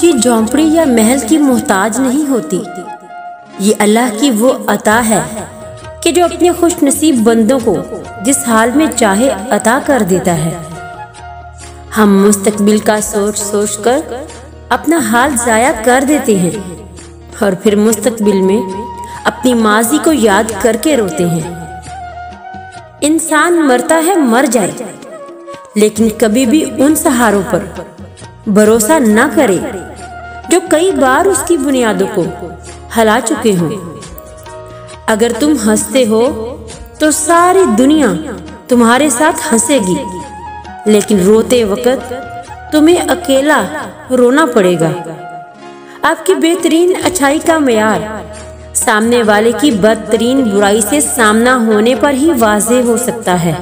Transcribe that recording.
खुशी झोंपड़ी या महल की मोहताज नहीं होती। ये अल्लाह की वो अता है कि जो अपने खुश नसीब बंदों को जिस हाल में चाहे अता कर देता है। हम मुस्तकबिल का सोच सोच कर अपना हाल ज़ाया कर देते हैं और फिर मुस्तकबिल में अपनी माजी को याद करके रोते हैं। इंसान मरता है मर जाए, लेकिन कभी भी उन सहारों पर भरोसा न करे जो कई बार उसकी बुनियादों को हिला चुके हों। अगर तुम हंसते हो तो सारी दुनिया तुम्हारे साथ हंसेगी, लेकिन रोते वक्त तुम्हें अकेला रोना पड़ेगा। आपकी बेहतरीन अच्छाई का मेयार सामने वाले की बदतरीन बुराई से सामना होने पर ही वाज़ेह हो सकता है।